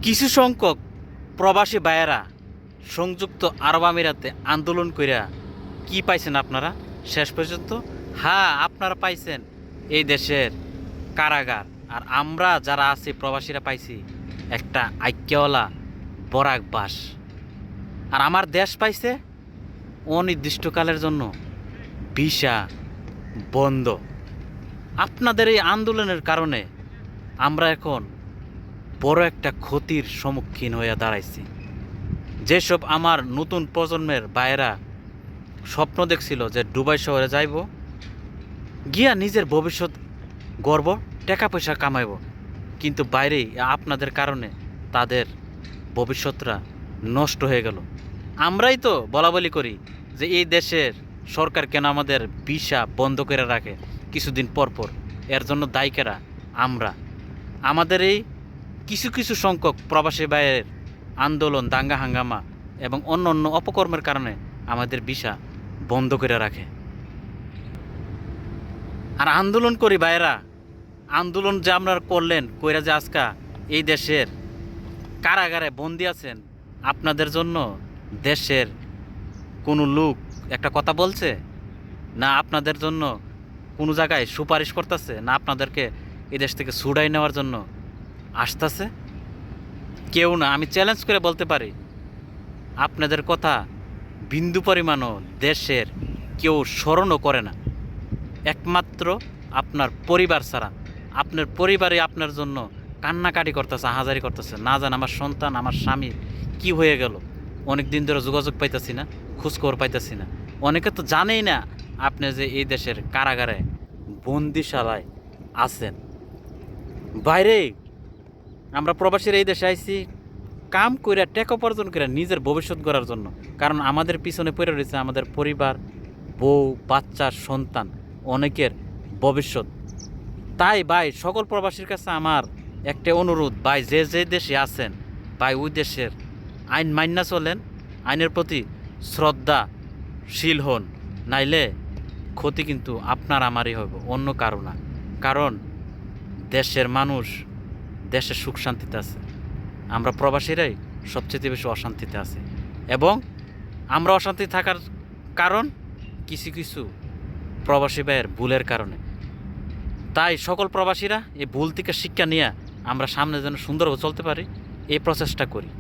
কিছু সংখ্যক প্রবাসী ভাইয়েরা সংযুক্ত আরব আমিরাতে আন্দোলন কইরা কি পাইছেন আপনারা শেষ পর্যন্ত? হ্যাঁ, আপনারা পাইছেন এই দেশের কারাগার। আর আমরা যারা আছি প্রবাসীরা পাইছি একটা আজ্ঞাওয়ালা বরাক বাস। আর আমার দেশ পাইছে অনির্দিষ্টকালের জন্য ভিসা বন্ধ। আপনাদের এই আন্দোলনের কারণে আমরা এখন বড় একটা ক্ষতির সম্মুখীন হয়ে দাঁড়াইছি। যেসব আমার নতুন প্রজন্মের ভাইয়েরা স্বপ্ন দেখছিল যে দুবাই শহরে যাইব, গিয়া নিজের ভবিষ্যৎ গর্ব টাকা পয়সা কামাইব, কিন্তু বাইরেই আপনাদের কারণে তাদের ভবিষ্যৎরা নষ্ট হয়ে গেল। আমরাই তো বলা বলি করি যে এই দেশের সরকার কেন আমাদের ভিসা বন্ধ করে রাখে কিছুদিন পর পর, এর জন্য দায়ীকেরা আমরা। আমাদের এই কিছু কিছু সংখ্যক প্রবাসী ভাইয়ের আন্দোলন, দাঙ্গা হাঙ্গামা এবং অন্য অন্য অপকর্মের কারণে আমাদের ভিসা বন্ধ করে রাখে। আর আন্দোলন করি ভাইয়েরা, আন্দোলন যে আপনারা করলেন কইরা যে আজকা এই দেশের কারাগারে বন্দি আছেন, আপনাদের জন্য দেশের কোনো লোক একটা কথা বলছে না? আপনাদের জন্য কোনো জায়গায় সুপারিশ করতেছে না? আপনাদেরকে এই দেশ থেকে ছুড়াই নেওয়ার জন্য আসতেছে কেউ না। আমি চ্যালেঞ্জ করে বলতে পারি, আপনাদের কথা বিন্দু পরিমাণও দেশের কেউ স্মরণও করে না, একমাত্র আপনার পরিবার ছাড়া। আপনার পরিবারে আপনার জন্য কান্নাকাটি করতেছে, হাজারি করতেছে, না জান আমার সন্তান, আমার স্বামী কি হয়ে গেল, অনেক দিন ধরে যোগাযোগ পাইতেছি না, খোঁজখবর পাইতেছি না। অনেকে তো জানেই না আপনি যে এই দেশের কারাগারে বন্দিশালায় আছেন। বাইরে আমরা প্রবাসীরা এই দেশে আইছি কাম করে টাকা উপার্জন করে নিজের ভবিষ্যৎ গড়ার জন্য। কারণ আমাদের পিছনে পড়ে রয়েছে আমাদের পরিবার, বউ, বাচ্চা, সন্তান, অনেকের ভবিষ্যৎ। তাই ভাই সকল প্রবাসীর কাছে আমার একটা অনুরোধ, ভাই যে যে দেশে আছেন ভাই ওই দেশের আইন মান্যা চলেন, আইনের প্রতি শ্রদ্ধাশীল হন, নাইলে ক্ষতি কিন্তু আপনার আমারই হবে, অন্য কারো না। কারণ দেশের মানুষ দেশের সুখ শান্তিতে আছে, আমরা প্রবাসীরাই সবচেয়ে বেশি অশান্তিতে আছে। এবং আমরা অশান্তি থাকার কারণ কিছু কিছু প্রবাসী ভাইয়ের ভুলের কারণে। তাই সকল প্রবাসীরা এই ভুল থেকে শিক্ষা নিয়ে আমরা সামনে যেন সুন্দরভাবে চলতে পারি এই প্রচেষ্টা করি।